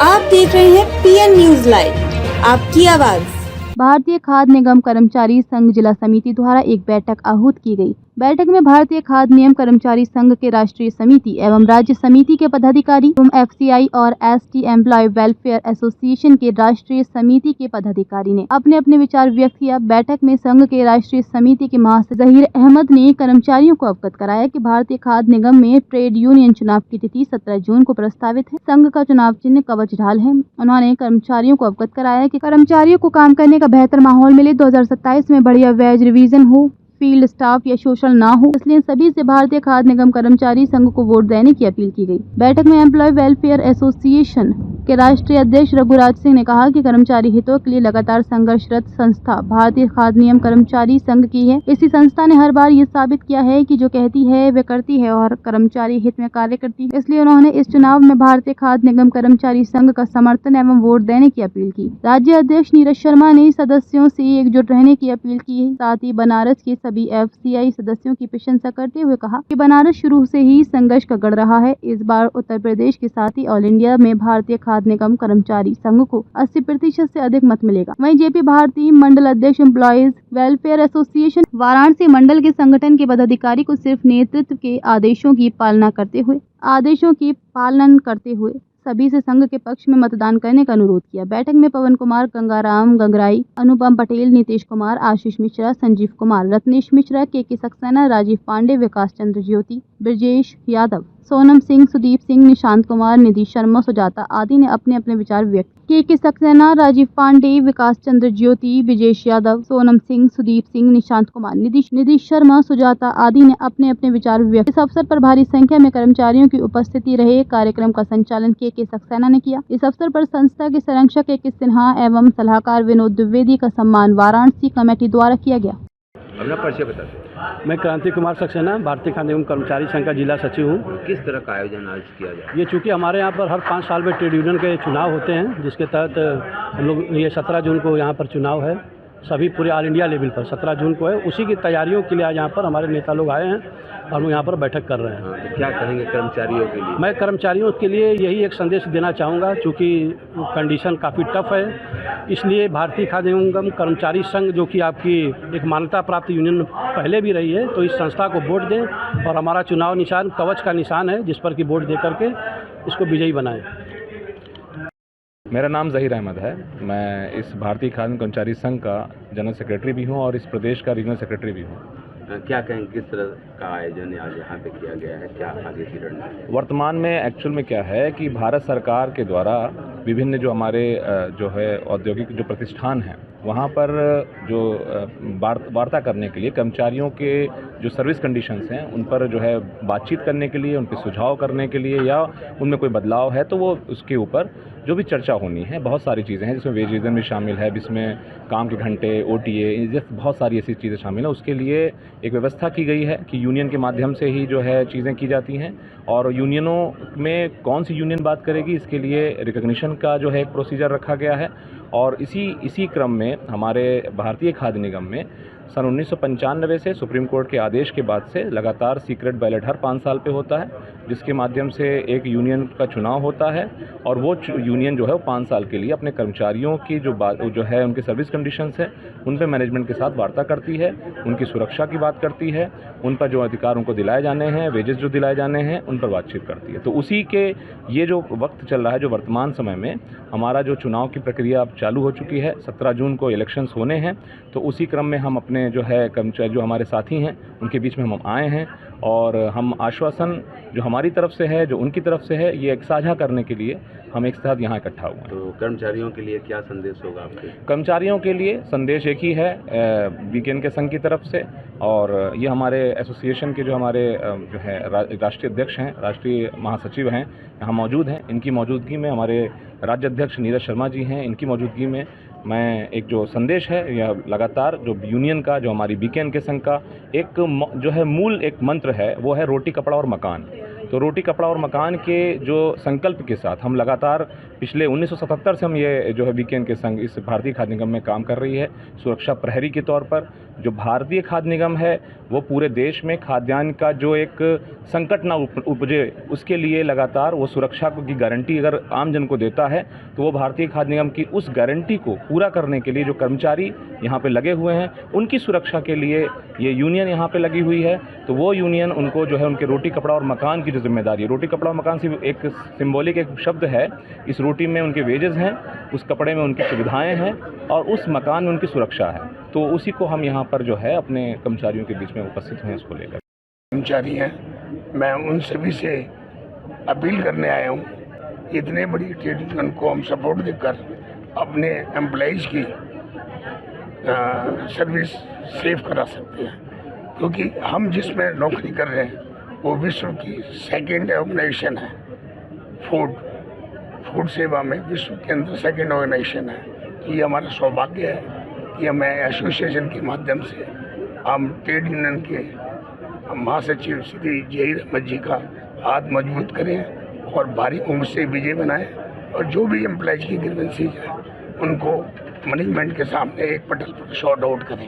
आप देख रहे हैं पीएन न्यूज लाइव, आपकी आवाज। भारतीय खाद्य निगम कर्मचारी संघ जिला समिति द्वारा एक बैठक आहूत की गई। बैठक में भारतीय खाद्य निगम कर्मचारी संघ के राष्ट्रीय समिति एवं राज्य समिति के पदाधिकारी एवं एफसीआई और एसटी एम्प्लॉय वेलफेयर एसोसिएशन के राष्ट्रीय समिति के पदाधिकारी ने अपने अपने विचार व्यक्त किया। बैठक में संघ के राष्ट्रीय समिति के महासचिव जहीर अहमद ने कर्मचारियों को अवगत कराया कि भारतीय खाद्य निगम में ट्रेड यूनियन चुनाव की तिथि 17 जून को प्रस्तावित है। संघ का चुनाव चिन्ह कवच ढाल है। उन्होंने कर्मचारियों को अवगत कराया कि कर्मचारियों को काम करने का बेहतर माहौल मिले, 2027 में बढ़िया वेज रिवीजन हो, फील्ड स्टाफ या सोशल ना हो, इसलिए सभी से भारतीय खाद्य निगम कर्मचारी संघ को वोट देने की अपील की गई। बैठक में एम्प्लॉय वेलफेयर एसोसिएशन के राष्ट्रीय अध्यक्ष रघुराज सिंह ने कहा कि कर्मचारी हितों के लिए लगातार संघर्षरत संस्था भारतीय खाद्य निगम कर्मचारी संघ की है। इसी संस्था ने हर बार ये साबित किया है कि जो कहती है वे करती है और कर्मचारी हित में कार्य करती है। इसलिए उन्होंने इस चुनाव में भारतीय खाद्य निगम कर्मचारी संघ का समर्थन एवं वोट देने की अपील की। राज्य अध्यक्ष नीरज शर्मा ने सदस्यों से एकजुट रहने की अपील की है। साथ ही बनारस के सभी एफसीआई सदस्यों की प्रशंसा करते हुए कहा कि बनारस शुरू से ही संघर्ष का गढ़ रहा है। इस बार उत्तर प्रदेश के साथ ही ऑल इंडिया में भारतीय खाद्य निगम कर्मचारी संघ को 80% से अधिक मत मिलेगा। वहीं जेपी भारती मंडल अध्यक्ष एम्प्लॉयज वेलफेयर एसोसिएशन वाराणसी मंडल के संगठन के पदाधिकारी को सिर्फ नेतृत्व के आदेशों की पालना करते हुए सभी से संघ के पक्ष में मतदान करने का अनुरोध किया। बैठक में पवन कुमार, गंगाराम गंगराई, अनुपम पटेल, नीतीश कुमार, आशीष मिश्रा, संजीव कुमार, रत्नेश मिश्रा, के सक्सेना, राजीव पांडे, विकास चंद्र ज्योति, ब्रजेश यादव, सोनम सिंह, सुदीप सिंह, निशांत कुमार, निधि शर्मा, सुजाता आदि ने अपने अपने विचार व्यक्त के सक्सेना, राजीव पांडे, विकास चंद्र ज्योति, ब्रजेश यादव, सोनम सिंह, सुदीप सिंह, निशांत कुमार, निधि शर्मा, सुजाता आदि ने अपने अपने विचार व्यक्त। इस अवसर पर भारी संख्या में कर्मचारियों की उपस्थिति रहे। कार्यक्रम का संचालन के सक्सेना ने किया। इस अवसर पर संस्था के संरक्षक के सिन्हा एवं सलाहकार विनोद द्विवेदी का सम्मान वाराणसी कमेटी द्वारा किया गया। अपना परिचय बताते। मैं क्रांति कुमार सक्सेना, भारतीय खाद्य निगम कर्मचारी संघ का जिला सचिव हूँ। किस तरह का आयोजन आज किया जाए? ये चूँकि हमारे यहाँ पर हर 5 साल में ट्रेड यूनियन के चुनाव होते हैं, जिसके तहत हम लोग ये 17 जून को यहाँ पर चुनाव है। सभी पूरे ऑल इंडिया लेवल पर 17 जून को है। उसी की तैयारियों के लिए आज यहाँ पर हमारे नेता लोग आए हैं और हम यहाँ पर बैठक कर रहे हैं। तो क्या कहेंगे कर्मचारियों के लिए? मैं कर्मचारियों के लिए यही एक संदेश देना चाहूँगा, चूँकि कंडीशन काफ़ी टफ है, इसलिए भारतीय खाद्य निगम कर्मचारी संघ जो कि आपकी एक मान्यता प्राप्त यूनियन पहले भी रही है, तो इस संस्था को वोट दें और हमारा चुनाव निशान कवच का निशान है, जिस पर कि वोट दे करके इसको विजयी बनाएं। मेरा नाम जहीर अहमद है। मैं इस भारतीय खाद्य कर्मचारी संघ का जनरल सेक्रेटरी भी हूं और इस प्रदेश का रीजनल सेक्रेटरी भी हूं। क्या कहेंगे, किस तरह का आयोजन आज यहाँ पे किया गया है? क्या आगे की रणनीति? वर्तमान में एक्चुअल में क्या है कि भारत सरकार के द्वारा विभिन्न जो हमारे जो है औद्योगिक जो प्रतिष्ठान हैं, वहाँ पर जो वार्ता करने के लिए कर्मचारियों के जो सर्विस कंडीशंस हैं उन पर जो है बातचीत करने के लिए, उन पर सुझाव करने के लिए, या उनमें कोई बदलाव है तो वो उसके ऊपर जो भी चर्चा होनी है। बहुत सारी चीज़ें हैं जिसमें वेज रीजन भी शामिल है, जिसमें काम के घंटे, OTA, जैसे बहुत सारी ऐसी चीज़ें शामिल हैं। उसके लिए एक व्यवस्था की गई है कि यूनियन के माध्यम से ही जो है चीज़ें की जाती हैं, और यूनियनों में कौन सी यूनियन बात करेगी इसके लिए रिकग्निशन का जो है एक प्रोसीजर रखा गया है। और इसी क्रम में हमारे भारतीय खाद्य निगम में सन 1995 से सुप्रीम कोर्ट के आदेश के बाद से लगातार सीक्रेट बैलेट हर 5 साल पे होता है, जिसके माध्यम से एक यूनियन का चुनाव होता है, और वो यूनियन जो है वो 5 साल के लिए अपने कर्मचारियों की जो है उनके सर्विस कंडीशंस है उन पे मैनेजमेंट के साथ वार्ता करती है, उनकी सुरक्षा की बात करती है, उन पर जो अधिकार उनको दिलाए जाने हैं, वेजेस जो दिलाए जाने हैं, उन पर बातचीत करती है। तो उसी के ये जो वक्त चल रहा है, जो वर्तमान समय में हमारा जो चुनाव की प्रक्रिया अब चालू हो चुकी है, 17 जून को इलेक्शंस होने हैं, तो उसी क्रम में हम अपने जो है कर्मचारी जो हमारे साथी हैं उनके बीच में हम आए हैं, और हम आश्वासन जो हमारी तरफ से है, जो उनकी तरफ से है, ये एक साझा करने के लिए हम एक साथ यहाँ इकट्ठा हुए। तो कर्मचारियों के लिए क्या संदेश होगा आपके? कर्मचारियों के लिए संदेश एक ही है वीकेंड के संघ की तरफ से, और ये हमारे एसोसिएशन के जो हमारे जो है राष्ट्रीय अध्यक्ष हैं, राष्ट्रीय महासचिव हैं, यहाँ मौजूद हैं। इनकी मौजूदगी में हमारे राज्य अध्यक्ष नीरज शर्मा जी हैं, इनकी मौजूदगी में मैं एक जो संदेश है, यह लगातार जो यूनियन का, जो हमारी वीकेंड के संघ का एक जो है मूल एक मंत्र है, वो है रोटी, कपड़ा और मकान। तो रोटी कपड़ा और मकान के जो संकल्प के साथ हम लगातार पिछले 1977 से हम ये जो है वीकेंड के संग इस भारतीय खाद्य निगम में काम कर रही है सुरक्षा प्रहरी के तौर पर। जो भारतीय खाद्य निगम है वो पूरे देश में खाद्यान्न का जो एक संकट ना उपजे उसके लिए लगातार वो सुरक्षा की गारंटी अगर आम जन को देता है तो वो भारतीय खाद्य निगम की उस गारंटी को पूरा करने के लिए जो कर्मचारी यहाँ पे लगे हुए हैं उनकी सुरक्षा के लिए ये यूनियन यहाँ पे लगी हुई है। तो वो यूनियन उनको जो है उनके रोटी कपड़ा और मकान की जो जिम्मेदारी है, रोटी कपड़ा और मकान सिर्फ एक सिंबॉलिक एक शब्द है, इस रोटी में उनके वेजेस हैं, उस कपड़े में उनकी सुविधाएं हैं और उस मकान में उनकी सुरक्षा है। तो उसी को हम यहाँ पर जो है अपने कर्मचारियों के बीच में उपस्थित हैं इसको लेकर। कर्मचारी हैं, मैं उन सभी से अपील करने आया हूँ, इतने बड़ी ट्रेड यूनियन को हम सपोर्ट देकर अपने एम्प्लॉइज की सर्विस सेव करा सकते हैं, क्योंकि हम जिसमें नौकरी कर रहे हैं वो विश्व की सेकंड ऑर्गेनाइजेशन है। फूड सेवा में विश्व के अंदर सेकंड ऑर्गेनाइजेशन है। तो ये हमारा सौभाग्य है कि हमें एसोसिएशन के माध्यम से हम ट्रेड यूनियन के महासचिव श्री जहीर अहमद जी का हाथ मजबूत करें और भारी उम्र से विजय बनाएं और जो भी एम्प्लॉयज की ग्रीवेंसीज है उनको मैनेजमेंट के सामने एक पटल पर सॉर्ट आउट करें।